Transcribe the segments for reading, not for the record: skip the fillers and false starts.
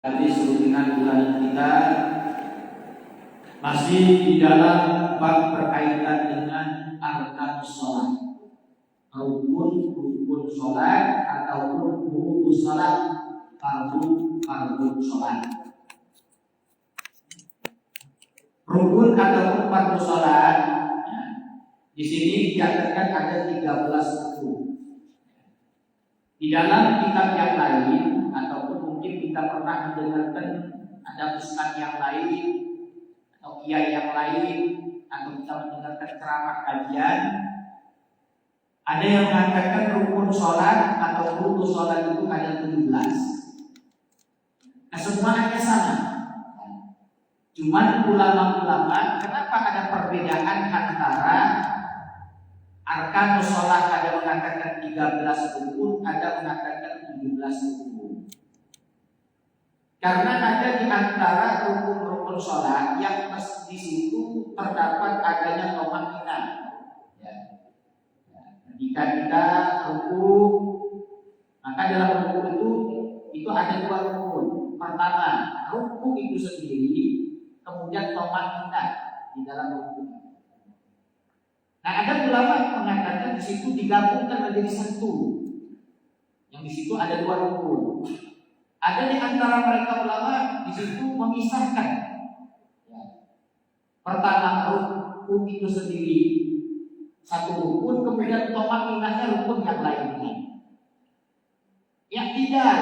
Hadis rutinan bulanan kita masih di dalam bab berkaitan dengan arkanus sholat, rukun sholat ataupun rukun sholat, fardu sholat. Rukun ataupun fardu sholat, di sini dikatakan ada 13 rukun. Di dalam kitab yang lain ataupun mungkin kita pernah mendengarkan ada ustaz yang lain atau kiai yang lain atau kita mendengarkan ceramah kajian, ada yang mengatakan rukun sholat atau rukun sholat itu ada 17. Nah, semuanya sama. Cuman ulama-ulama kenapa ada perbedaan antara arkanus sholat, ada mengatakan 13 rukun, ada mengatakan 17 rukun. Karena ada di antara rukun-rukun sholat yang di situ terdapat adanya tumaninah. Ya. Jika kita rukun, maka dalam rukun itu ada 2 rukun. Pertama, rukun itu sendiri, kemudian tumaninah di dalam rukun. Nah, ada ulama mengatakan di situ digabungkan menjadi satu. Yang di situ ada 2 rukun. Ada di antara mereka ulama di situ memisahkan. Ya. Pertama rukun itu sendiri satu rukun, kemudian tumaninahnya rukun yang lainnya. Yang tidak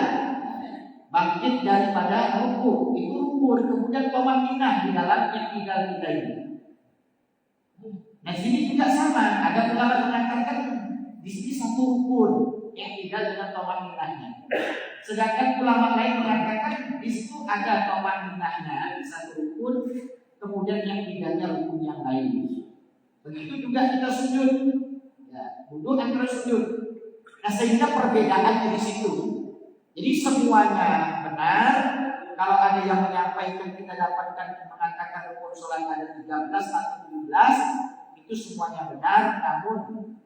bangkit daripada rukun itu rukun, kemudian tumaninah di dalam yang tidak ini. Nah, sini juga sama. Ada ulama mengatakan di sini satu rukun yang tidak dengan tumaninahnya. Sedangkan ulama lain mengatakan di situ ada tumaninahnya di satu rukun, kemudian yang tidaknya rukun yang lain. Begitu juga kita sujud. Ya, duduk antara sujud. Nah, sehingga perbedaannya di situ. Jadi semuanya benar. Kalau ada yang menyampaikan kita dapatkan mengatakan rukun sholat ada 13 atau 17, itu semuanya benar, namun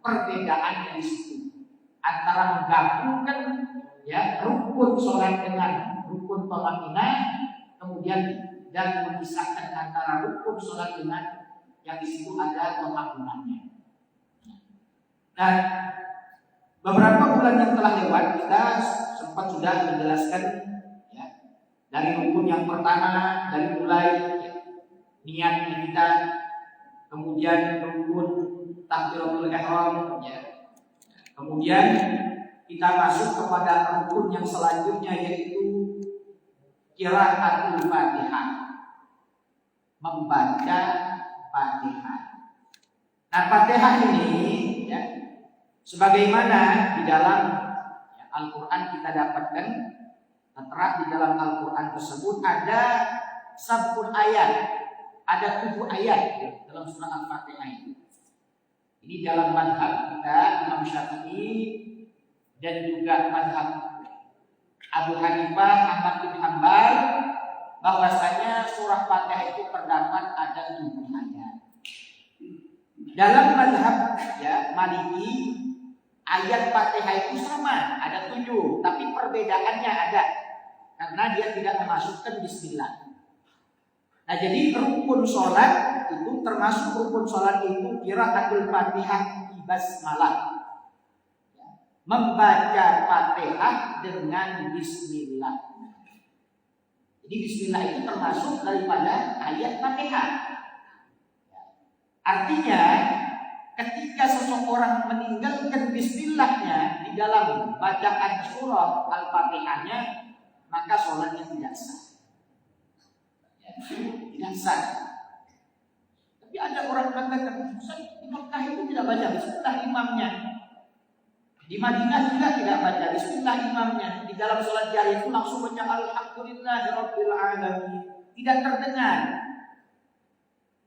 perbedaannya di situ antara menggabungkan ya rukun sholat dengan rukun tumaninah, kemudian dan memisahkan antara rukun sholat dengan yang di situ ada tumaninahnya. Dan beberapa bulan yang telah lewat kita sempat sudah menjelaskan ya, dari rukun yang pertama, dari mulai ya, niatnya kita, kemudian rukun takbiratul ihram ya. Kemudian kita masuk kepada rukun yang selanjutnya yaitu qiraatul Fatihah, membaca Fatihah. Nah, Fatihah ini ya, sebagaimana di dalam ya, Al-Qur'an kita dapatkan tertera di dalam Al-Qur'an tersebut ada 10 ayat, ada 7 ayat ya, dalam surah Al-Fatihah ini. Ini dalam mazhab kita Imam Syafi'i dan juga mazhab Abu Hanifah, Ahmad bin Hanbal, bahwasanya surah Fatihah itu terdapat ada 7 ayat. Dalam mazhab ya Maliki, ayat Fatihah itu sama, ada 7, tapi perbedaannya ada karena dia tidak memasukkan bismillah. Nah, jadi rukun sholat itu termasuk rukun sholat itu qiraatul Fatihah bi basmalah. Membaca Fatihah dengan bismillah. Jadi bismillah itu termasuk daripada ayat Fatihah. Artinya ketika seseorang meninggalkan bismillahnya di dalam bacaan surah Al-Fatihahnya, maka sholatnya tidak sah. Tidak sah. Tapi ada orang mengatakan di Mekah itu tidak baca bismillah imamnya. Di Madinah juga tidak baca bismillah imamnya. Di dalam sholat jari itu langsung baca alhamdulillahirabbil alamin. Tidak terdengar.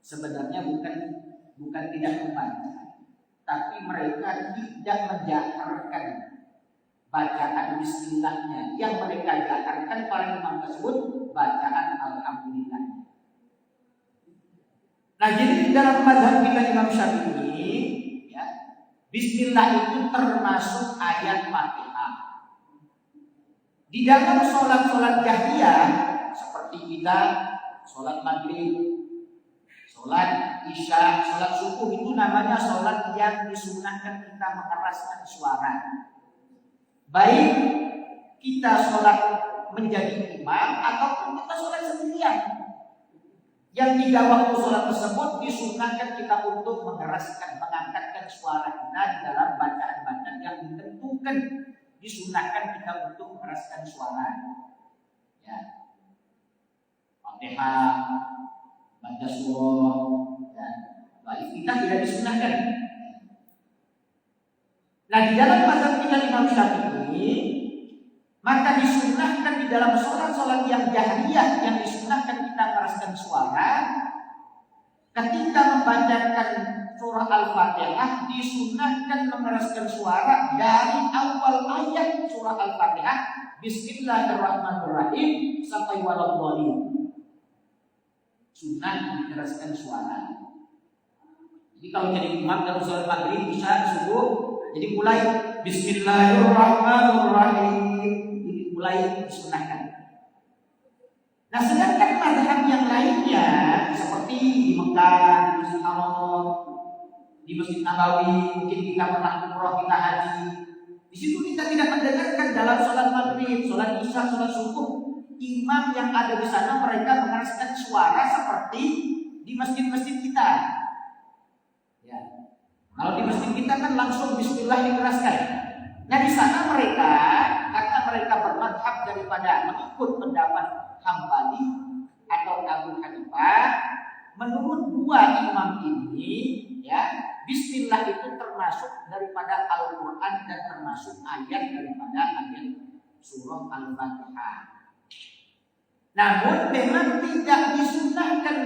Sebenarnya bukan tidak membaca, tapi mereka tidak menjaharkan bacaan bismillahnya. Yang mereka jaharkan para imam tersebut bacaan alhamdulillah. Nah, jadi di dalam mazhab kita Imam Syafi'i ya, bismillah itu termasuk ayat Fatihah. Di dalam sholat-sholat jahriyah seperti kita sholat maghrib, sholat isya, sholat subuh itu namanya sholat yang disunahkan kita mengeraskan suara. Baik kita sholat menjadi imam ataupun kita sholat sendirian. Yang tiga waktu sholat tersebut disunahkan kita untuk mengeraskan, mengangkatkan suara kita di dalam bacaan-bacaan yang ditentukan. Disunahkan kita untuk mengeraskan suara. Ya. Fatihah, baca surah, ya. Baik kita tidak disunahkan. Nah di dalam mazhab kita Imam Syafi'i, maka disunahkan di dalam sholat-sholat yang jahriyah yang disunahkan kita mengeraskan suara. Ketika membacakan surah Al-Fatihah disunahkan mengeraskan suara dari awal ayat surah Al-Fatihah Bismillahirrahmanirrahim sampai waladhdallin. Sunnah mengeraskan suara. Jadi kalau jadi imam dalam sholat maghrib, isya, subuh, jadi mulai Bismillahirrahmanirrahim, mulai disunahkan. Nah sedangkan mazhab yang lainnya seperti di Mekah, di Masjid Haram, di Masjid Nabawi, mungkin kita pernah umroh, kita haji. Di situ kita tidak mendengarkan dalam sholat maghrib, sholat isya, sholat subuh, imam yang ada di sana mereka mengeraskan suara seperti di masjid-masjid kita. Ya. Kalau di masjid kita kan langsung Bismillah dikeraskan. Nah di sana mereka, karena mereka bermadhab daripada mengikut pendapat Hambali atau Abu Hanifah, menurut dua imam ini, ya Bismillah itu termasuk daripada Al-Quran dan termasuk ayat daripada ayat surah Al-Fatihah. Namun memang tidak disunahkan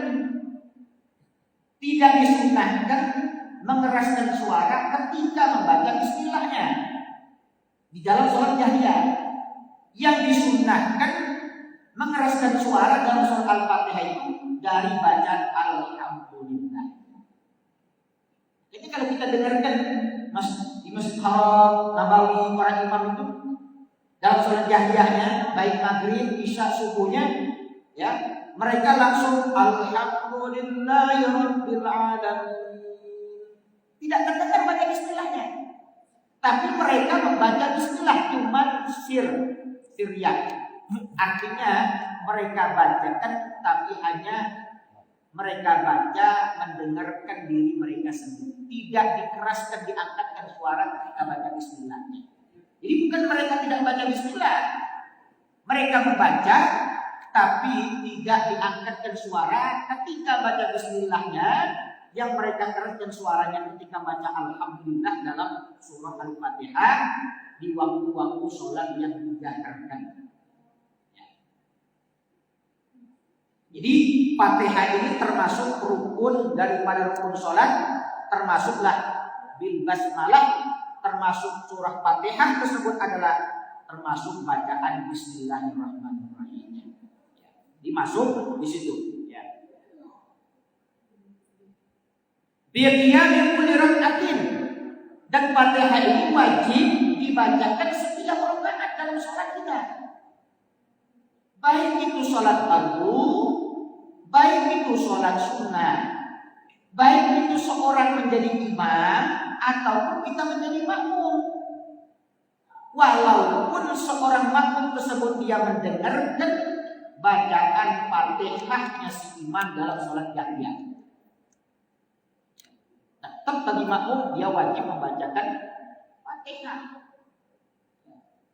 mengeraskan suara ketika membaca Bismillahnya di dalam sholat jahriyah. Yang disunahkan mengeraskan suara dalam surah Al-Fatihah itu dari bacaan Alhamdulillah. Jadi kalau kita dengarkan di Masjid Haram, Nabawi, para imam itu dalam sholat jahriyahnya, baik maghrib, isya, subuhnya, ya mereka langsung Alhamdulillahirabbil alamin. Tidak terdengar baca Bismillahnya, tapi mereka membaca Bismillah cuma siriyah. Artinya mereka bacakan tapi hanya mereka baca mendengarkan diri mereka sendiri, tidak dikeraskan, diangkatkan suara ketika baca Bismillahnya. Jadi bukan mereka tidak baca Bismillah, mereka membaca tapi tidak diangkatkan suara ketika baca Bismillahnya. Yang mereka keraskan suaranya ketika baca Alhamdulillah dalam surah Al-Fatihah di waktu-waktu sholat yang dijaharkan. Jadi Fatihah ini termasuk rukun daripada rukun sholat, termasuklah bil basmalah, termasuk surah Fatihah tersebut adalah termasuk bacaan Bismillahirrahmanirrahim. Jadi masuk di situ. Biqiyami kulli rak'atin, dan Fatihah ini wajib dibacakan setiap rakaat dalam sholat kita. Baik itu sholat fardu, baik itu sholat sunnah, baik itu seorang menjadi imam ataupun kita menjadi makmum. Walaupun seorang makmum tersebut dia mendengarkan bacaan Fatihahnya si imam dalam sholat jahriyah, tetap bagi makmum dia wajib membacakan Fatihah.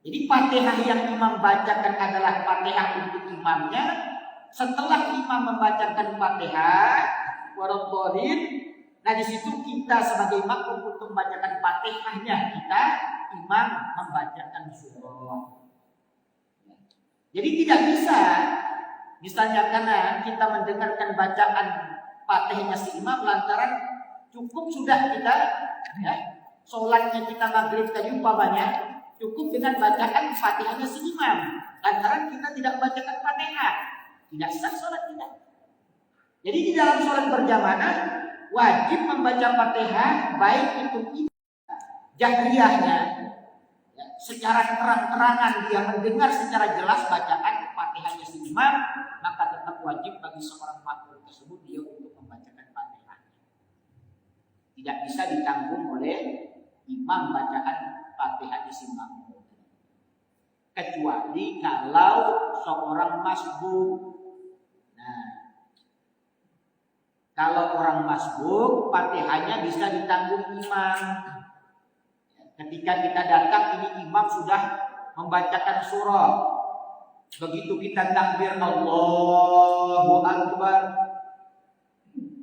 Jadi Fatihah yang imam bacakan adalah Fatihah untuk imamnya. Setelah imam membacakan Fatihah, waladhdallin, nah di situ kita sebagai makmum untuk membacakan Fatihahnya, kita imam membacakan surah. Jadi tidak bisa, misalnya karena kita mendengarkan bacaan Fatihahnya si imam lantaran cukup sudah kita, ya, sholatnya kita maghrib tadi umpamanya cukup dengan bacaan Fatihahnya si imam, lantaran kita tidak membacakan Fatihah, tidak sah sholat kita. Jadi di dalam sholat berjamaah wajib membaca Fatihah, baik itu jahriyahnya, ya, secara terang-terangan dia mendengar secara jelas bacaan Fatihahnya si imam, maka tetap wajib bagi seorang makmum tersebut dia untuk membacakan Fatihahnya. Tidak bisa ditanggung oleh imam bacaan Fatihah si makmum. Kecuali kalau seorang masbuk. Nah, kalau orang masbuk, Fatihahnya bisa ditanggung imam. Ketika kita datang, ini imam sudah membacakan surah. Begitu kita takbir Allahu Akbar,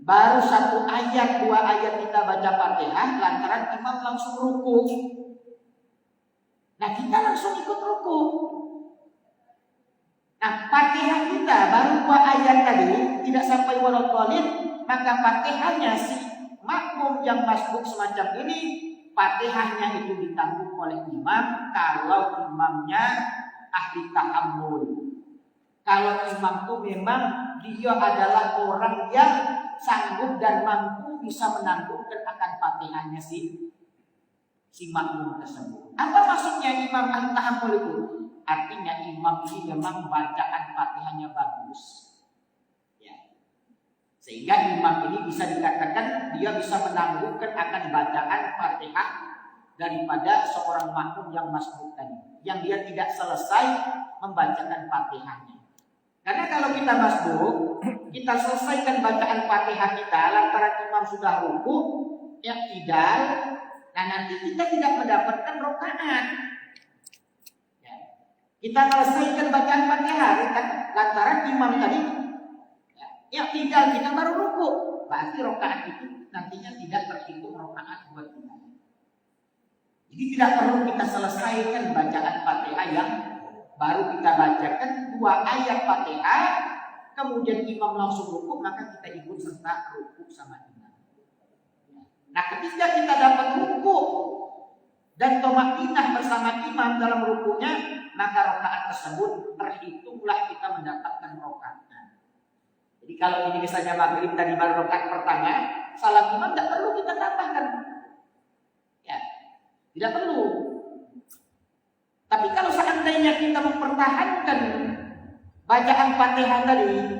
baru 1 ayat 2 ayat kita baca Fatihah, lantaran imam langsung ruku. Nah, kita langsung ikut ruku. Nah, Fatihah kita baru 2 ayat tadi tidak sampai waladhdallin, maka Fatihahnya si makmum yang masbuk semacam ini, Fatihahnya itu ditanggung oleh imam kalau imamnya ahli tahammul. Kalau imam itu memang dia adalah orang yang sanggup dan mampu bisa menanggungkan akan Fatihahnya si makmum tersebut. Apa maksudnya imam ahli tahammul itu? Artinya imam ini memang bacaan Fatihahnya bagus. Sehingga imam ini bisa dikatakan dia bisa menanggungkan akan bacaan Fatihah daripada seorang makmum yang masbuk tadi, yang dia tidak selesai membacakan Fatihahnya. Karena kalau kita masbuk, kita selesaikan bacaan Fatihah kita lantaran imam sudah ruku, ya tidak, nah nanti kita tidak mendapatkan rakaat. Ya. Kita selesaikan bacaan Fatihah lantaran imam tadi ya tinggal kita baru ruku, berarti rakaat itu nantinya tidak terhitung rakaat buat kita. Jadi tidak perlu kita selesaikan bacaan Fatihah yang baru kita bacakan 2 ayat Fatihah, kemudian imam langsung ruku, maka kita ikut serta ruku sama imam. Nah, ketika kita dapat ruku dan thamaniyah bersama imam dalam rukunya, maka rakaat tersebut terhitunglah kita mendapatkan rakaat. Jadi kalau ini misalnya maghrib tadi baru rakaat pertama, salam imam tidak perlu kita tambahkan, ya, tidak perlu. Tapi kalau seandainya kita mempertahankan bacaan Fatihah tadi,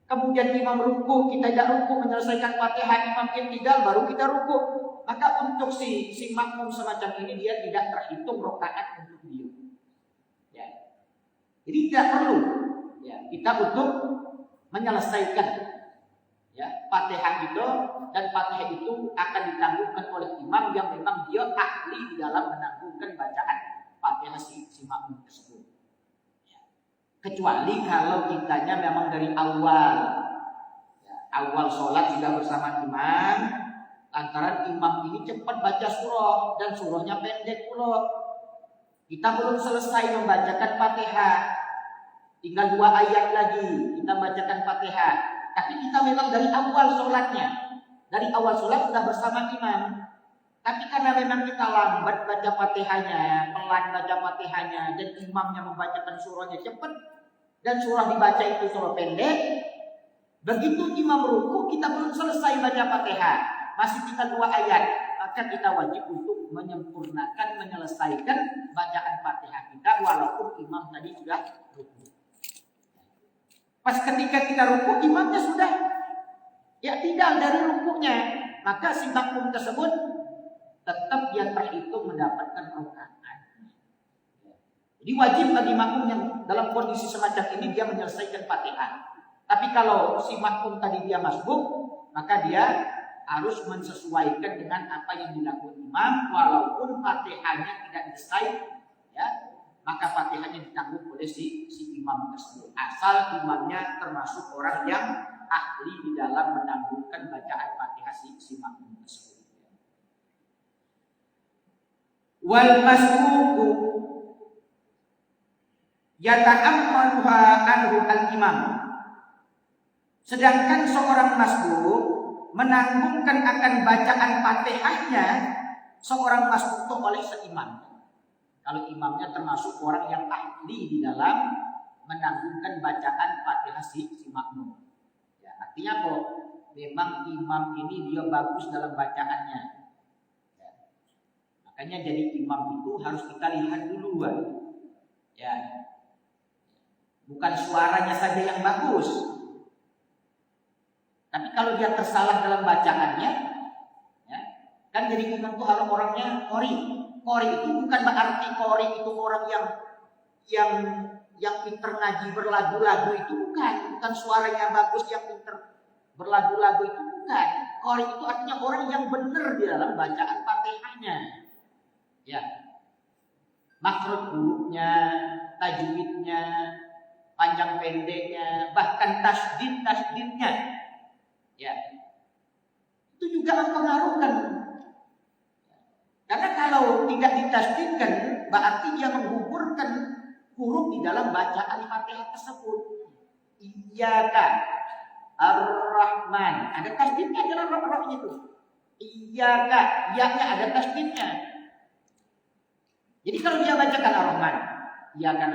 kemudian imam ruku, kita tidak ruku menyelesaikan Fatihah, imam tidak baru kita ruku, maka untuk si makmum semacam ini dia tidak terhitung rakaat untuk dia. Ya. Jadi tidak perlu, ya, kita untuk menyelesaikan ya Fatihah itu, dan Fatihah itu akan ditanggungkan oleh imam yang memang dia ahli di dalam menanggungkan bacaan Fatihah si makmum tersebut. Ya. Kecuali kalau kitanya memang dari awal, ya, awal sholat sudah bersama imam, lantaran imam ini cepat baca surah dan surahnya pendek pula. Kita belum selesai membacakan Fatihah, tinggal 2 ayat lagi kita bacakan Fatihah. Tapi kita memang dari awal sholatnya, dari awal sholat sudah bersama imam. Tapi karena memang kita lambat baca Fatihahnya, pelan baca Fatihahnya, dan imamnya membacakan surahnya cepat, dan surah dibaca itu surah pendek, begitu imam ruku kita belum selesai baca Fatihah, masih tinggal 2 ayat, maka kita wajib untuk menyempurnakan, menyelesaikan bacaan Fatihah kita walaupun imam tadi sudah ruku. Pas ketika kita ruku, imamnya sudah ya tinggal dari rukunya, maka si makmum tersebut tetap dia terhitung mendapatkan rakaat. Jadi wajib bagi makmum yang dalam kondisi semacam ini dia menyelesaikan Fatihah. Tapi kalau si makmum tadi dia masbuk, maka dia harus menyesuaikan dengan apa yang dilakukan imam, walaupun Fatihahnya tidak selesai, ya. Maka Fatihahnya ditanggung oleh si imam tersebut, asal imamnya termasuk orang yang ahli di dalam menanggungkan bacaan Fatihah si makmum tersebut. Wal masbuku yata'ammaluha anhu al-imam. Sedangkan seorang masbuk menanggungkan akan bacaan Fatihahnya seorang masbuk itu oleh seimam. Kalau imamnya termasuk orang yang ahli di dalam menanggungkan bacaan Fatihah si makmum. Ya, artinya kok memang imam ini dia bagus dalam bacaannya. Ya. Makanya jadi imam itu harus kita lihat dulu, ya. Bukan suaranya saja yang bagus, tapi kalau dia tersalah dalam bacaannya, ya, kan jadi imam itu harus orangnya qori. Qori itu bukan berarti qori itu orang yang pinter ngaji berlagu-lagu, itu bukan suaranya bagus yang pinter berlagu-lagu, itu bukan. Qori itu artinya orang yang benar di dalam bacaan Fatihahnya. Ya. Makhraj hurufnya, tajwidnya, panjang pendeknya, bahkan tasdidnya. Ya. Itu juga mempengaruhkan. Karena kalau tidak ditasdidkan, berarti dia menggugurkan huruf di dalam bacaan Fatihah tersebut. Iyyaka Ar-Rahman, ada tasdidnya dalam roh-rohnya itu. Iyyaka, ya-nya ada tasdidnya. Jadi kalau dia bacakan Ar-Rahman, iyyaka,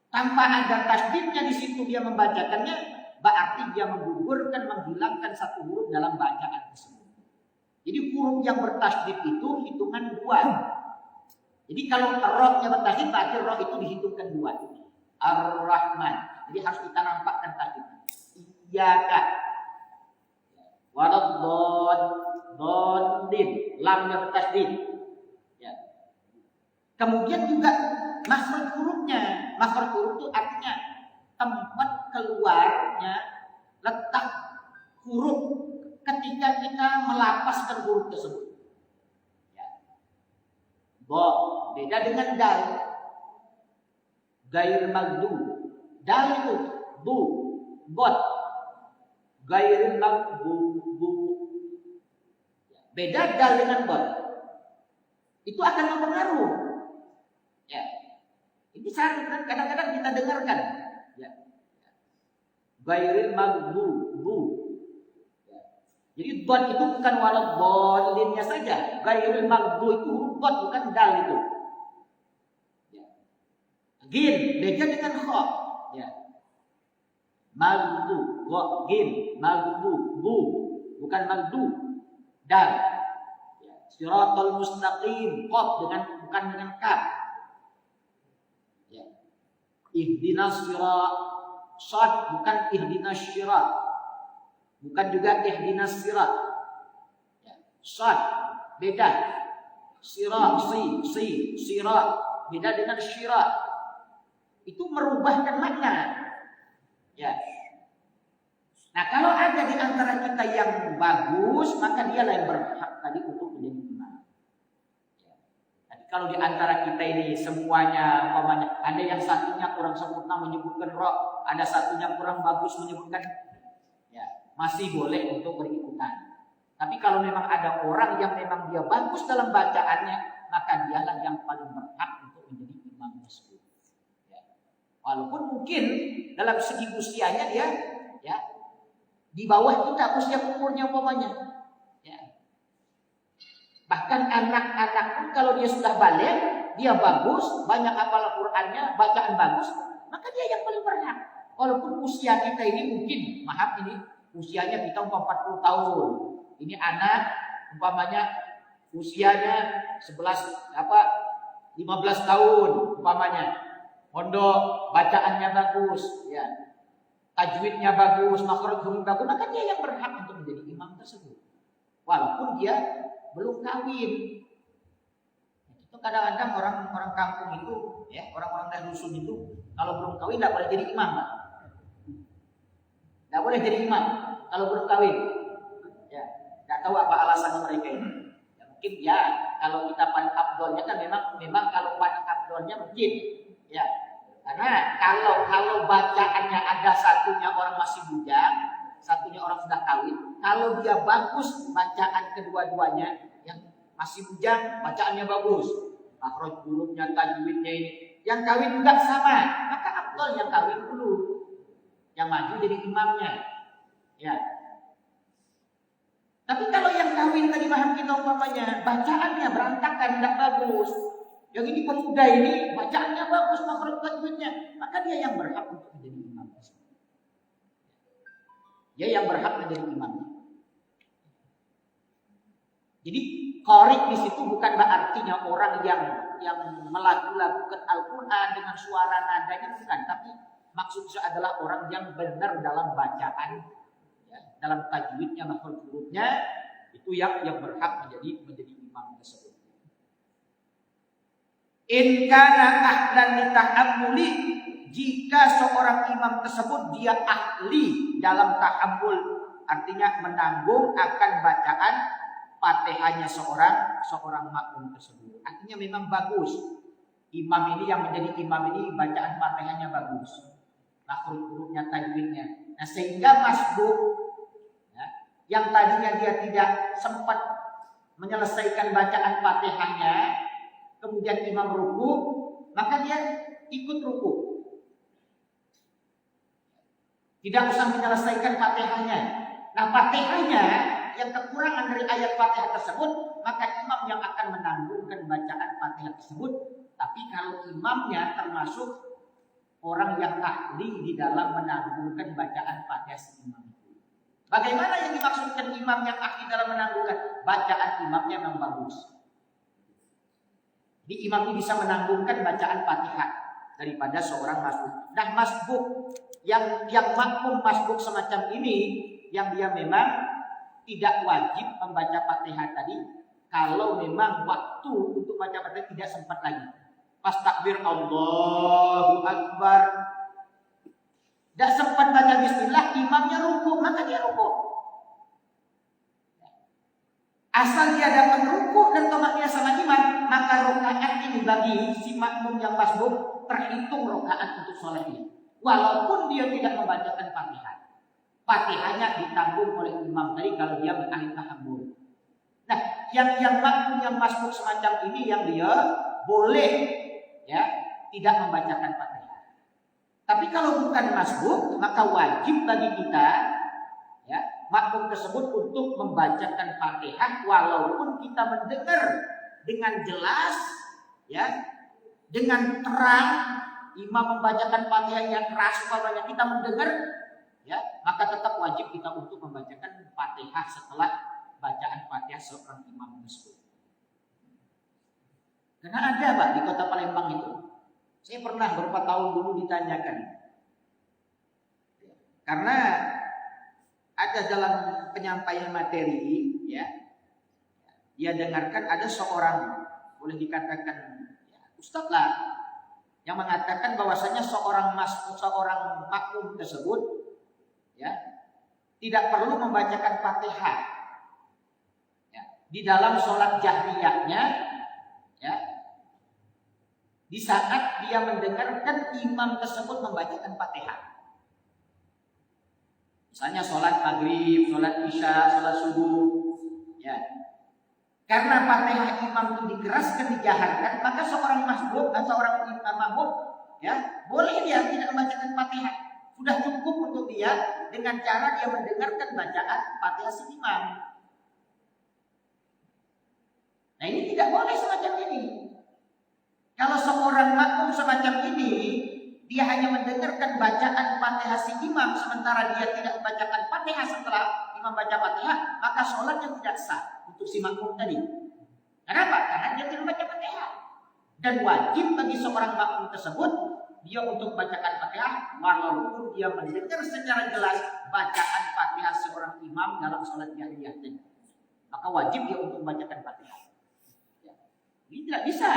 tanpa ada tasdidnya di situ dia membacakannya, berarti dia menggugurkan, menghilangkan satu huruf dalam bacaan tersebut. Jadi huruf yang bertasdid itu hitungan 2. Jadi kalau rohnya bertasdid, berarti roh itu dihitungkan 2. Ar-Rahman. Jadi harus kita nampakkan tasdid. Iyyaka. Waladdallin. Lamnya bertasdid. Ya. Kemudian juga makhraj hurufnya. Makhraj huruf itu artinya tempat keluarnya, letak huruf ketika kita melapaskan huruf tersebut. Ya. Bo, beda dengan dal. Gair magdu. Dal itu bu, bot. Gair magdu, bu. Beda dal dengan bot. Itu akan mempengaruhi. Ya. Ini sering kadang-kadang kita dengarkan. Ya. Gairil magdu, bu. Jadi dot itu bukan waladhdallinnya saja. Gairil magdu itu huruf dot, bukan dal itu. Ya. Gin beda dengan kha. Ya. Magdu, wa gin, magdu, bu, bukan magdu, dal. Ya. Siratal mustaqim, qaf bukan dengan kaf. Ya. Ihdinas sirat, shad bukan ihdinas sirat. Bukan juga ihdinas sirat. Ya. Shad beda. Sirat, sirat beda dengan syirat. Itu merubahkan makna. Ya. Nah, kalau ada di antara kita yang bagus, maka dialah yang berhak tadi untuk menjadi imam. Ya. Tapi kalau di antara kita ini semuanya, umpamanya ada yang satunya kurang sempurna menyebutkan roh, ada satunya kurang bagus menyebutkan, ya, masih boleh untuk berikutan. Tapi kalau memang ada orang yang memang dia bagus dalam bacaannya, maka dialah yang paling berhak untuk menjadi imam tersebut. Ya. Walaupun mungkin dalam segi usianya dia, ya, di bawah kita usia umurnya umpamanya. Ya. Bahkan anak-anak pun kalau dia sudah balik, dia bagus, banyak hafal Qur'annya, bacaan bagus, maka dia yang paling berhak. Walaupun usia kita ini mungkin, maaf ini usianya kita 40 tahun. Ini anak umpamanya usianya 15 tahun umpamanya. Pondok, bacaannya bagus, ya. Tajwidnya bagus, makhraj huruf bagus, maka dia yang berhak untuk menjadi imam tersebut. Walaupun dia belum kawin. Itu kadang-kadang orang kampung itu, ya, orang-orang dari dusun itu kalau belum kawin tidak boleh jadi imam, Pak. Tidak boleh jadi imam kalau belum kawin. Ya, tidak tahu apa alasan mereka ini. Ya, mungkin ya kalau kita paling abdolnya kan memang kalau paling abdolnya mungkin, ya. Karena kalau bacaannya ada satunya orang masih bujang, satunya orang sudah kawin, kalau dia bagus bacaan kedua-duanya, yang masih bujang bacaannya bagus, makhraj hurufnya, tajwidnya ini, yang kawin juga sama, maka abdol yang kawin dulu, yang maju jadi imamnya. Ya. Tapi kalau yang kawin tadi paham kita umpamanya bacaannya berantakan, tidak bagus. Yang ini pemuda ini bacaannya bagus, makhraj tajwidnya, maka dia yang berhak untuk menjadi imam. Dia yang berhak menjadi imam. Jadi Qari di situ bukan artinya orang yang melakukan Al-Quran dengan suara nadanya, bukan, tapi maksudnya adalah orang yang benar dalam bacaan, ya, dalam tajwidnya, makhraj hurufnya, itu yang berhak menjadi imam tersebut. In kana ahlan litahammuli, jika seorang imam tersebut dia ahli dalam tahammul, artinya menanggung akan bacaan Fatihahnya seorang makmum tersebut. Artinya memang bagus. Imam ini yang menjadi imam ini bacaan Fatihahnya bagus. Makhraj hurufnya, tajwidnya. Nah, sehingga masbuk, ya, yang tadinya dia tidak sempat menyelesaikan bacaan Fatihahnya, kemudian imam ruku, maka dia ikut ruku. Tidak usah menyelesaikan Fatihahnya. Nah, Fatihahnya yang kekurangan dari ayat Fatihah tersebut, maka imam yang akan menanggungkan bacaan Fatihah tersebut. Tapi kalau imamnya termasuk orang yang ahli di dalam menanggungkan bacaan Fatihah si imam itu. Bagaimana yang dimaksudkan imam yang ahli dalam menanggungkan? Bacaan imamnya memang bagus. Jadi imam ini bisa menanggungkan bacaan Fatihah daripada seorang masbuk. Nah, masbuk yang makmum masbuk semacam ini, yang dia memang tidak wajib membaca Fatihah tadi, kalau memang waktu untuk baca Fatihah tidak sempat lagi. Pas takbir Allahu Akbar, tidak sempat baca bismillah, imamnya ruku, maka dia ruku. Asal dia dapat ruku dan tomaknya sama imam, maka rakaat ini bagi si makmum yang masbuk terhitung rakaat untuk sholatnya. Walaupun dia tidak membacakan Fatihah. Fatihahnya ditanggung oleh imam tadi kalau dia beralih tahammul. Nah, yang makmum yang masbuk semacam ini yang dia boleh, ya, tidak membacakan Fatihah. Tapi kalau bukan masbuk, maka wajib bagi kita, ya, makmum tersebut untuk membacakan Fatihah walaupun kita mendengar dengan jelas, ya, dengan terang imam membacakan Fatihah yang keras, umpamanya kita mendengar, ya, maka tetap wajib kita untuk membacakan Fatihah setelah bacaan Fatihah seorang imam tersebut. Karena ada, Pak, di kota Palembang itu. Saya pernah beberapa tahun dulu ditanyakan. Karena ada dalam penyampaian materi, ya, dia dengarkan ada seorang, boleh dikatakan, ya, ustadz lah, yang mengatakan bahwasanya seorang makmum tersebut, ya, tidak perlu membacakan Fatihah, ya, di dalam sholat jahriyahnya, ya, di saat dia mendengarkan imam tersebut membacakan Fatihah. Misalnya sholat maghrib, sholat isya, sholat subuh, ya. Karena Fatihah imam itu dikeraskan, dijaharkan, maka seorang masbuk atau seorang makmum, ya, boleh dia tidak membacakan Fatihah. Sudah cukup untuk dia dengan cara dia mendengarkan bacaan Fatihah si imam. Nah, ini tidak boleh semacam ini. Kalau seorang makmum semacam ini, dia hanya mendengarkan bacaan Fatihah si imam, sementara dia tidak membacakan Fatihah setelah imam baca Fatihah, maka sholatnya tidak sah untuk si makmum tadi. Kenapa? Karena dia tidak membaca Fatihah. Dan wajib bagi seorang makmum tersebut dia untuk bacakan Fatihah walaupun dia mendengar secara jelas bacaan Fatihah seorang imam dalam sholat jahriyah. Maka wajib dia untuk membacakan Fatihah. Ya. Ini tidak bisa.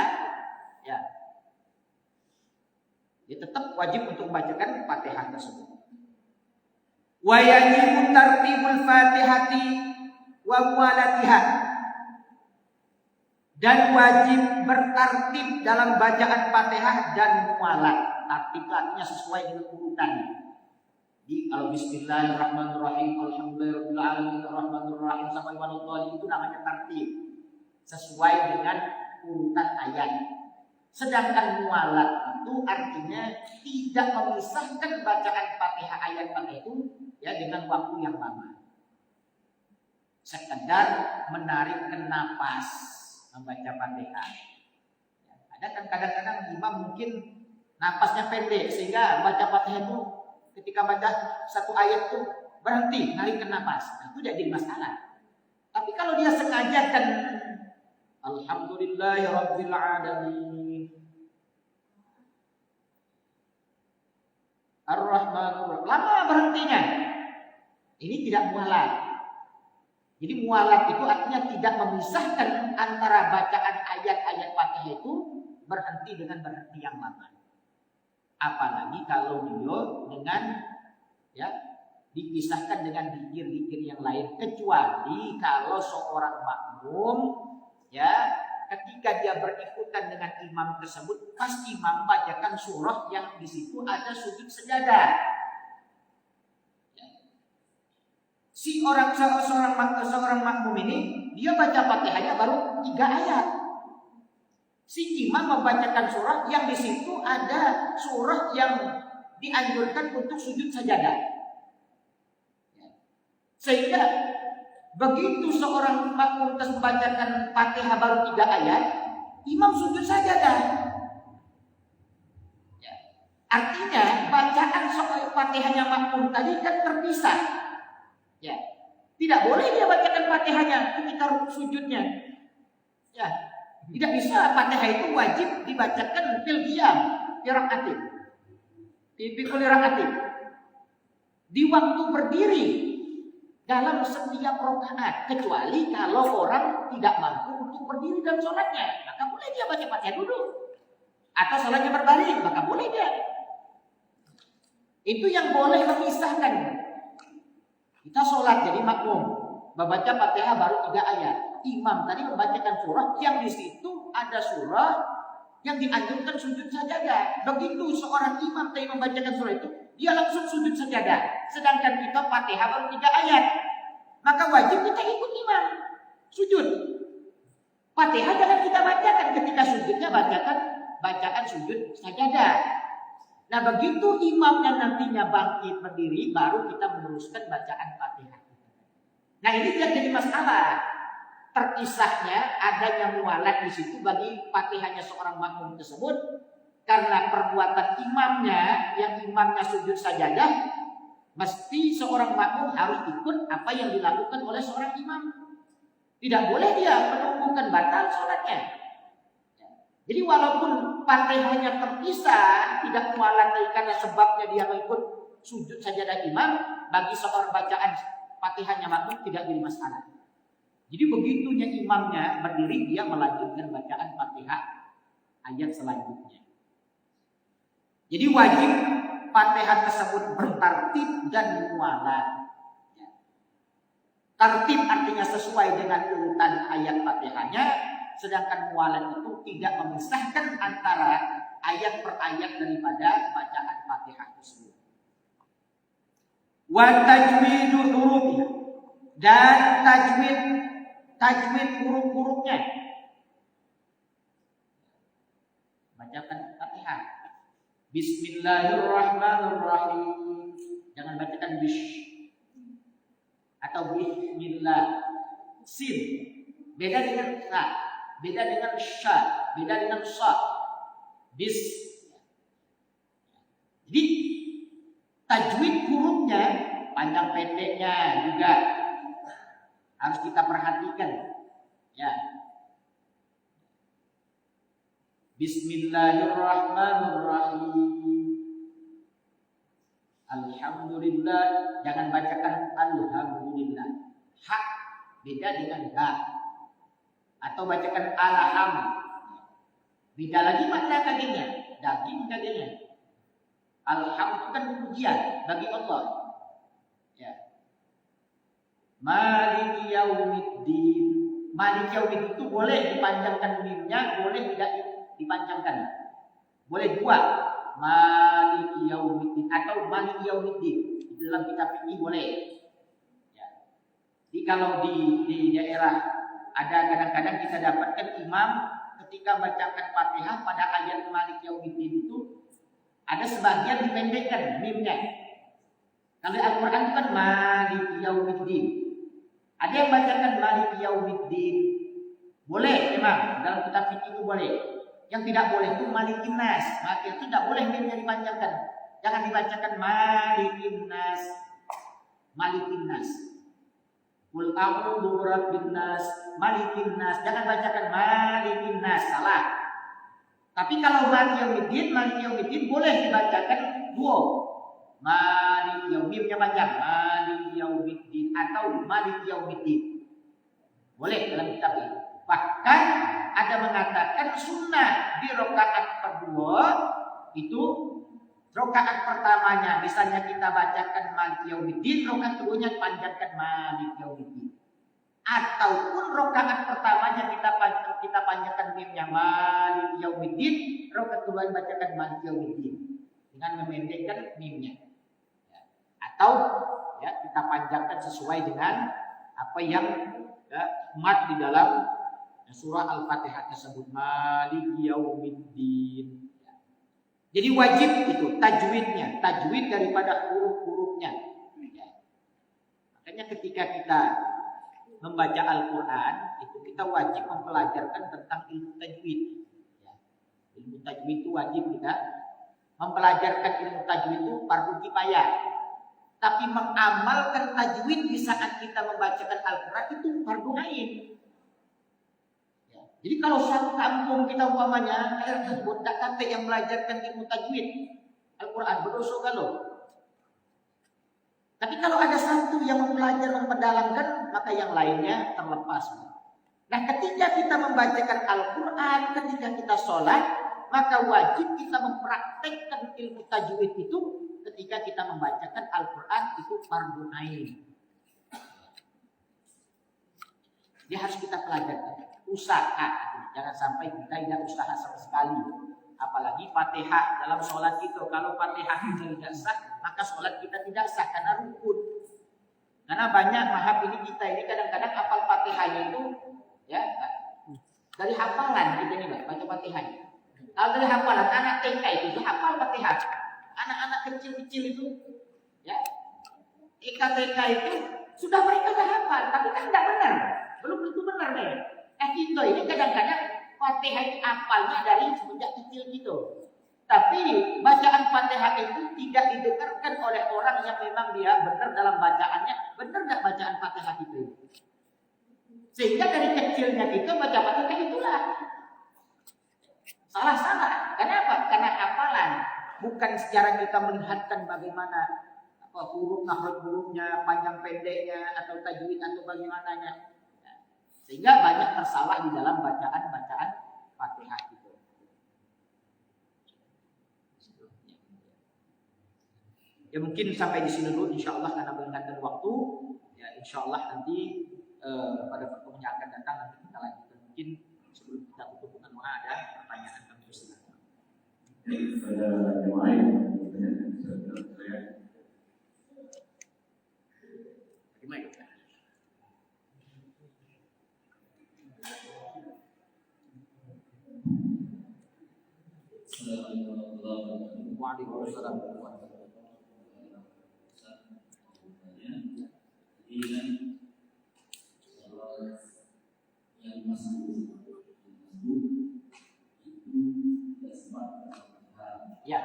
Ya. Dia tetap wajib untuk membacakan Fatihah tersebut. Wa yajibu tartibul Fatihati wa muwalatiha. Dan wajib bertartib dalam bacaan Fatihah dan muwalat. Tartib artinya sesuai dengan urutan. Di Bismillahirrahmanirrahim, Alhamdulillahirabbil alamin, Arrahmanir Rahim sampai waladzallin, itu namanya tartib. Sesuai dengan urutan ayat. Sedangkan muwalat itu artinya tidak memisahkan bacaan Fatihah ayat Fatihah itu, ya, dengan waktu yang lama. Sekedar menarikkan napas membaca Fatihah. Ya, ada kan kadang-kadang imam mungkin napasnya pendek sehingga baca Fatihah itu ketika baca satu ayat itu berhenti, narikkan napas. Nah, itu jadi masalah. Tapi kalau dia sengaja kan Alhamdulillahirabbil alamin. Ar-Rahmanur Rahim. Lama berhentinya. Ini tidak mualat. Jadi mualat itu artinya tidak memisahkan antara bacaan ayat-ayat Fatihah itu berhenti dengan berhenti yang lama. Apalagi kalau beliau dengan ya dipisahkan dengan zikir-zikir yang lain, kecuali kalau seorang makmum ya ketika dia berikutan dengan imam tersebut, pas imam bacakan surah yang di situ ada sujud sejadah. Seorang makmum ini dia baca Fatihahnya baru 3 ayat. Si imam membacakan surah yang di situ ada surah yang dianjurkan untuk sujud sajadah. Sehingga begitu seorang makmum membacakan Fatihah baru 3 ayat, imam sujud sajadah. Artinya bacaan soal Fatihahnya makmum tadi kan terpisah. Ya, tidak boleh dia bacakan Fatihahnya ketika sujudnya. Ya, tidak bisa. Fatihah itu wajib dibacakan fil qiyam, qiraatin. Fil qiraatin. Di waktu berdiri dalam setiap rakaat, kecuali kalau orang tidak mampu untuk berdiri dalam sholatnya, maka boleh dia baca Fatihah dulu. Atau sholatnya berbalik, maka boleh dia. Itu yang boleh memisahkan. Kita sholat jadi makmum, membaca Fatihah baru 3 ayat. Imam tadi membacakan surah yang di situ ada surah yang dianjurkan sujud sajadah. Begitu seorang imam tadi membacakan surah itu, dia langsung sujud sajadah. Sedangkan kita Fatihah baru 3 ayat, maka wajib kita ikut imam sujud. Fatihah jangan kita bacakan, ketika sujudnya bacaan sujud sajadah. Nah begitu imamnya nantinya bangkit berdiri, baru kita meneruskan bacaan Fatihah. Nah ini jadi masalah. Terpisahnya adanya mualat di situ bagi Fatihahnya seorang makmum tersebut, karena perbuatan imamnya yang imamnya sujud sajadah, mesti seorang makmum harus ikut apa yang dilakukan oleh seorang imam. Tidak boleh dia menunggukan batal sholatnya. Jadi walaupun Fatihahnya terpisah, tidak mualat karena sebabnya dia mengikut sujud sajadah imam, bagi seorang bacaan Fatihahnya makmum tidak jadi masalah. Jadi begitunya imamnya berdiri, dia melanjutkan bacaan Fatihah ayat selanjutnya. Jadi wajib Fatihah tersebut bertartib dan mualat. Tartib artinya sesuai dengan urutan ayat Fatihahnya, sedangkan mualat itu tidak memisahkan antara ayat per ayat daripada bacaan Fatihah tersebut. Wa tajwidu hurufnya, dan tajwid huruf-hurufnya. Bacakan Fatihah. Bismillahirrahmanirrahim. Jangan bacakan bish atau bismillah. Sin beda dengan sa, beda dengan sya, beda dengan sa. Bis. Jadi tajwid hurufnya, panjang pendeknya juga harus kita perhatikan. Ya. Bismillahirrahmanirrahim. Alhamdulillah, jangan bacakan alhamdulillah. Ha beda dengan ha. Atau bacakan alham. Beda lagi makna dagingnya, daging dagingnya. Alham itu kan pujian bagi Allah. Ya. Maliki yaumiddin. Maliki yaumiddin itu boleh dipanjangkan mimnya, boleh tidak dipanjangkan. Boleh dua. Maliki yaumiddin atau maliki yaumiddin. Di dalam kitab fikih boleh. Ya. Jadi kalau di daerah ada kadang-kadang kita dapatkan imam ketika bacakan Fatihah pada ayat maliki yaumiddin itu ada sebagian dipendekkan mimnya. Kalau Al-Quran itu kan maliki yaumiddin. Ada yang bacakan maliki yaumiddin. Boleh memang dalam kitab fikih itu boleh. Yang tidak boleh itu malikin nas. Maka itu tidak boleh mimnya dipanjangkan. Jangan dibacakan malikin nas. Malikin nas. Qul a'udzu birabbin nas, malikin nas. Jangan bacakan malikin nas, salah. Tapi kalau Malik Yaumiddin boleh dibacakan dua. Malik Yaumidnya panjang, Malik Yaumiddin atau Malik Yaumiddin. Boleh dalam kitab ini. Bahkan ada mengatakan sunnah di rakaat kedua itu rakaat pertamanya misalnya kita bacakan Malik Yaumiddin, rakaat keduanya panjangkan Malik Yaumiddin. Ataupun rakaat pertamanya kita panjangkan mimnya Malik Yaumiddin, rakaat keduanya bacakan Malik Yaumiddin dengan memendekkan mimnya. Atau ya kita panjangkan sesuai dengan apa yang mat di dalam surah Al-Fatihah tersebut, Malik Yaumiddin. Jadi wajib itu tajwidnya, tajwid daripada huruf-hurufnya. Makanya ketika kita membaca Al-Quran, itu kita wajib mempelajarkan tentang ilmu tajwid. Ilmu tajwid itu wajib kita mempelajarkan ilmu tajwid itu fardu kifayah. Tapi mengamalkan tajwid di saat kita membacakan Al-Quran itu fardu ain. Jadi kalau satu kampung kita umpamanya tersebut tak sampai yang belajarkan ilmu tajwid Al-Quran berdosa kalau. Tapi kalau ada satu yang mempelajari memperdalamkan, maka yang lainnya terlepas. Nah, ketika kita membacakan Al-Quran, ketika kita sholat, maka wajib kita mempraktekkan ilmu tajwid itu ketika kita membacakan Al-Quran itu fardu ain. Dia harus kita pelajari. Usaha, jangan sampai kita tidak usaha sama sekali. Apalagi Fatihah dalam sholat itu, kalau Fatihah kita tidak sah, maka sholat kita tidak sah karena rukun. Karena banyak mahab kita ini kadang-kadang hafal Fatihahnya itu ya dari hafalan kita ini baca Fatihahnya. Kalau dari hafalan anak TK itu hafal Fatihah, anak-anak kecil-kecil itu ya TK itu sudah mereka dah hafal, tapi kan tidak benar, belum tentu benar deh. Kita ini kadang-kadang Fatihah itu hafalnya dari semenjak kecil gitu. Tapi bacaan Fatihah itu tidak didengarkan oleh orang yang memang dia benar dalam bacaannya. Benar nggak bacaan Fatihah itu? Sehingga dari kecilnya kita baca Fatihah itulah salah-salah. Kenapa? Karena hafalan. Bukan secara kita melihatkan bagaimana hurufnya, panjang pendeknya, atau tajwid atau bagaimananya. Sehingga banyak tersalah di dalam bacaan-bacaan Fatihah itu. Ya mungkin sampai di sini dulu insyaallah karena berkaitan waktu. Ya insyaallah nanti pada pertemuan yang akan datang nanti kita lanjutkan. Mungkin sebelum kita tutup dengan doa ada pertanyaan kami silakan. Pada jemaah yang bertanya saya. Gimana? Waalaikumsalam. Yang masuk Ya.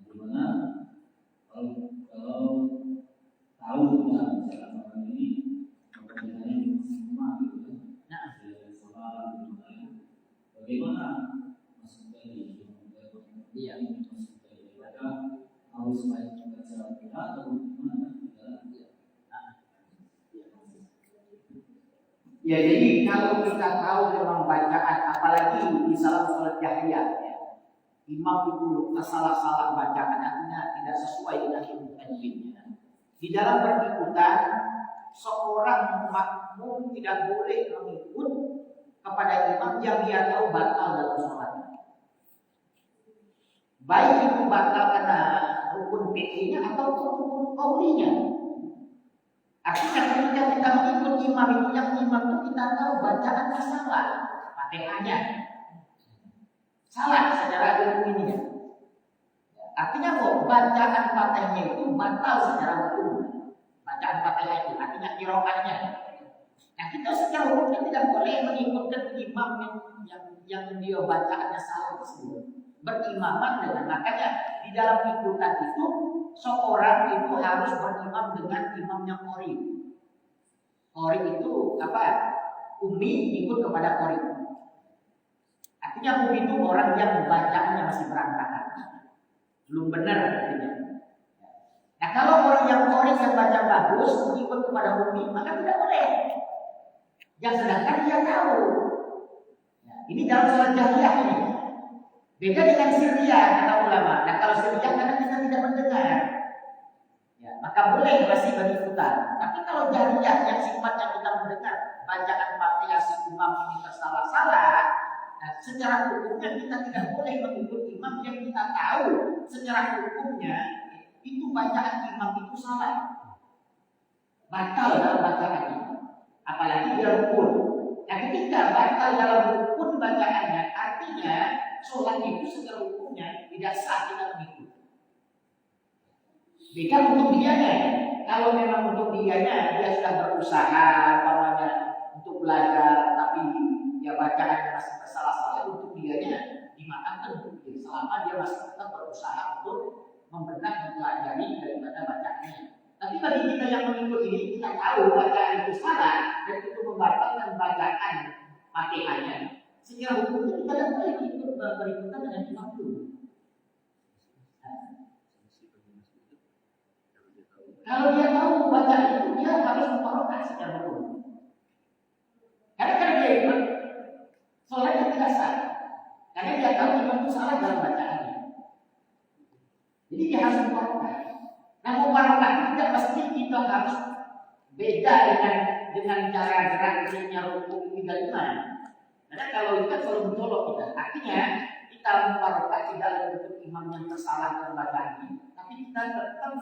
Bagaimana kalau tahu orang ini pekerjaannya semua gitu bagaimana masuk dari Iya. masuk dari mereka harus baik membaca atau bagaimana? Ya jadi kalau kita tahu memang bacaan apalagi di salat jahriyah ya, imam itu salah-salah bacaan artinya tidak sesuai dengan ilmu tajwidnya. Di dalam berikutan seorang makmum tidak boleh mengikut kepada imam yang dia tahu batal dalam sholatnya. Baik itu batal karena rukun fiqhiynya atau rukun qaulinya. Artinya ketika kita mengikut imam itu yang imam itu kita tahu bacaannya salah, Fatihahnya salah secara ilmu ini ya. Artinya bahwa bacaan Fatihahnya itu batal secara hukum. Bacaan Fatihah itu artinya qiraatnya. Nah kita secara hukum tidak boleh mengikutkan imam yang dia bacaannya salah tersebut. berimaman dengan, makanya di dalam ikutan itu seorang itu harus berimam dengan imamnya qori. Qori itu apa? Umi ikut kepada qori. Artinya umi itu orang yang bacaannya masih berantakan, belum benar artinya. Nah kalau orang yang qori yang baca bagus ikut kepada umi, maka tidak boleh. Yang sedangkan dia tahu. Ini dalam sholat jahriyah ini. Beda dengan sirriyah kata ulama. Nah kalau sirriyah karena kita tidak mendengar, ya, maka boleh masih berikutan. Tapi kalau jahriyah yang sifatnya kita mendengar, bacaan Fatihah si imam ini tersalah-salah, nah, secara hukumnya kita tidak boleh mengikut imam yang kita tahu secara hukumnya itu bacaan imam itu salah, batal dalam bacaannya, apalagi dia rukun. Nah ketika batal dalam rukun bacaannya, artinya sholat itu secara hukumnya tidak sah kita mengikut. Beda untuk dianya. Kalau memang untuk dianya dia sudah berusaha namanya untuk belajar, tapi ya bacaannya masih tersalah-salah, untuk dianya dimaafkan untuk dia selama dia masih tetap berusaha untuk membenar mempelajari daripada bacaannya. Tapi bagi kita yang mengikut ini, kita tahu bacaan itu salah dan itu membatalkan bacaan Fatihahnya. Secara hukumnya kita tidak boleh ikut berikutan dengan imam itu. Kalau dia tahu bacaan itu, dia harus memperoleh secara hukum. Karena dia ikut sholatnya tidak sah. Karena dia tahu imam itu salah dalam bacaannya. Jadi dia harus memperoleh. Nah, mubarakah itu tidak pasti kita harus beda dengan cara gerak-geriknya rukun 35. Karena kalau itu kan selalu mencolok kita. Artinya kita mubarakah tidak untuk imam yang tersalah dalam bacaannya, tapi kita tetap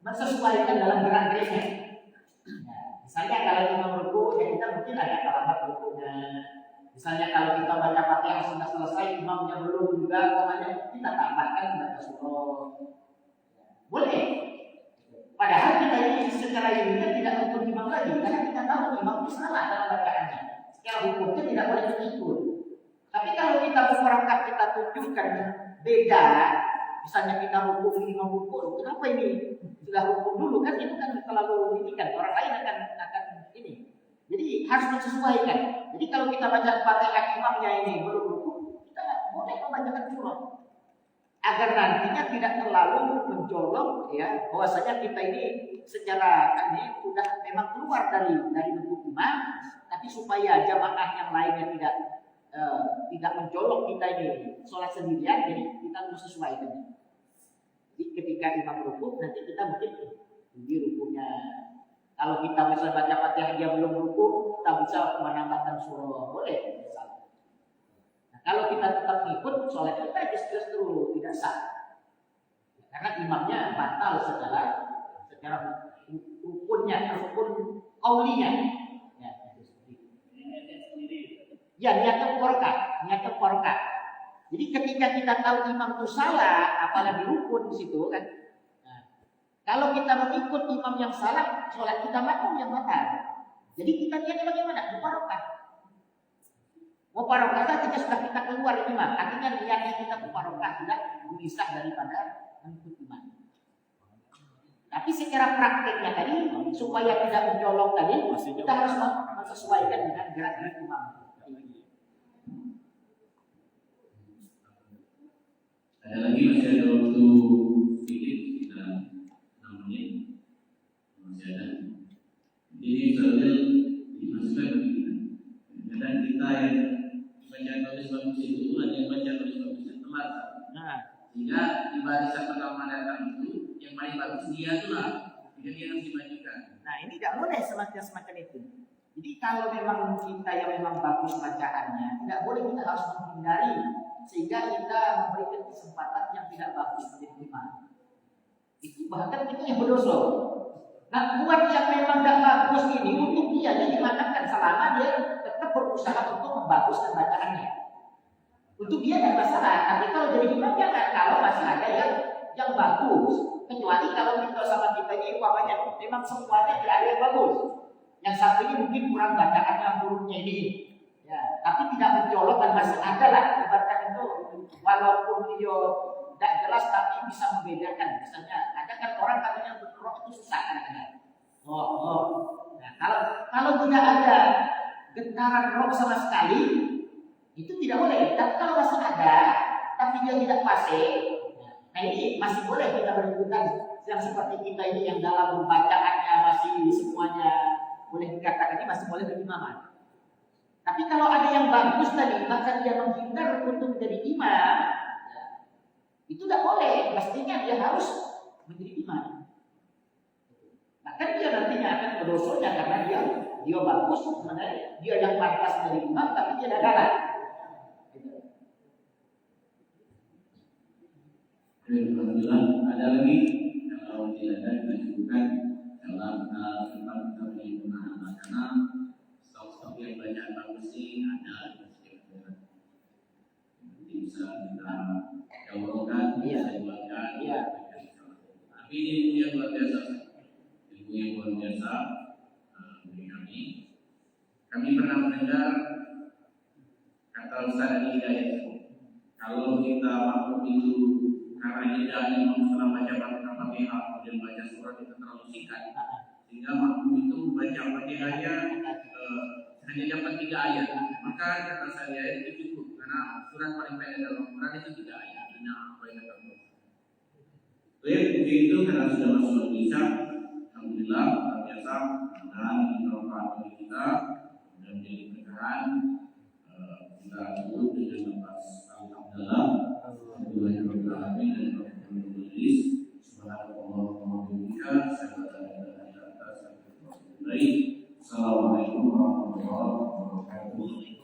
menyesuaikan dalam gerak-geriknya. Nah, misalnya kalau imam rukun, ya kita mungkin ada kalimat rukunnya. Misalnya kalau kita baca Fatihah sudah selesai, imamnya belum juga, pokoknya kita tambahkan baca surah. Boleh. Padahal kita ini secara ilmiah tidak untuk imam lagi, karena kita tahu imam itu salah dalam bacaannya. Secara hukumnya tidak boleh ikut. Tapi kalau kita mufarakah, kita tunjukkan beda, misalnya kita hukum imam hukum, kenapa ini sudah hukum dulu kan itu kan terlalu ini kan orang lain akan ini. Jadi harus menyesuaikan. Jadi kalau kita baca Fatihah imamnya ini belum hukum, kita boleh membacakan surah. Agar nantinya tidak terlalu mencolok ya bahwasanya kita ini secara ini sudah memang keluar dari bentuk imam, tapi supaya jamaah yang lainnya tidak mencolok kita ini sholat sendirian, jadi kita harus sesuaikan. Jadi ketika imam rukuk nanti kita mungkin di rukuknya. Kalau kita bisa baca Fatihah dia belum rukuk, kita bisa menambahkan surah, boleh. Kalau kita tetap ngikut, sholat kita justru tidak sah. Karena imamnya batal secara rukunnya, rukun qaulinya. Ya, niatnya mufarakah. Jadi ketika kita tahu imam itu salah, apalagi rukun di situ kan. Nah, kalau kita mengikut imam yang salah, sholat kita makmum yang batal. Jadi kita niatnya bagaimana? Mufarakah. Mufarakah ketika sudah kita keluar imam, artinya niatnya kita mufarakah sudah memisah daripada mengikut imam. Tapi secara prakteknya tadi supaya tidak mencolok tadi, kita harus menyesuaikan dengan gerak-gerik imam. Ada lagi masih ada waktu sedikit, sekitar 6 menit masih ada. Jadi soalnya dimasukkan begini. Kadang kita yang baca tulis bagus itu ada yang baca tulis bagusnya telat. Nah, sehingga di barisan pertama datang itu yang paling bagus dia tuh lah, dia harus dimajukan. nah ini tidak boleh semacam itu. Jadi kalau memang kita yang memang bagus bacaannya, tidak boleh, kita harus menghindari sehingga kita memberikan kesempatan yang tidak bagus menjadi imam. Itu bahkan kita yang berdosa. Nah, buat yang memang tidak bagus ini untuk dia dimaafkan selama dia tetap berusaha untuk membaguskan bacaannya. Untuk dia tidak masalah. Tapi kalau jadi imam jangan, kalau masih ada yang bagus. Kecuali kalau kita sama kita ini umpamanya memang semuanya tidak ada yang bagus. Yang satu ini mungkin kurang bacaan yang hurufnya ini. Ya, tapi tidak mencolok dan masih ada lah ibaratkan itu walaupun dia tidak jelas tapi bisa membedakan. Misalnya ada kan orang katanya roh itu susah kadang-kadang. Nah, kalau tidak ada getaran roh sama sekali itu tidak boleh. Tapi kalau masih ada tapi dia tidak fase, nah ini masih boleh kita berikutan yang seperti kita ini yang dalam pembacaannya masih semuanya boleh dikatakan ini masih boleh berimaman. Tapi kalau ada yang bagus tadi, bahkan dia menghindar untuk menjadi imam, ya, itu tidak boleh. Pastinya dia harus menjadi imam. Bahkan dia nantinya akan berdosanya karena dia bagus, sebenarnya dia yang pantas menjadi imam, tapi dia tidak galak. Alhamdulillah, ada lagi kalau tidak ada kita cukupkan dalam tempat kita punya pemahaman karena stok-stok yang bacaan bagus ini ada nanti bisa kita jawabkan, bisa dibuatkan. Tapi ini ilmu yang luar biasa, ilmu yang luar biasa bagi kami. Kami pernah mendengar kata Ustaz Ali Hidayat, kalau kita makhluk itu karena hidayah Imam Salam baca Al-Fatihah kemudian baca surat itu terlalu singkat sehingga makmum itu baca Al-Fatihahnya hanya dapat 3 ayat. Maka kata saya itu cukup karena surat paling pendek dalam Al-Quran itu 3 ayat. Hanya apa yang kata Allah. Baik, begitu karena sudah masuk Isya. Alhamdulillah luar biasa dan ini bermanfaat bagi kita dan menjadi berkahan. Kita tutup dengan nafas alhamdulillah. Alhamdulillah dan Assalamualaikum warahmatullahi wabarakatuh.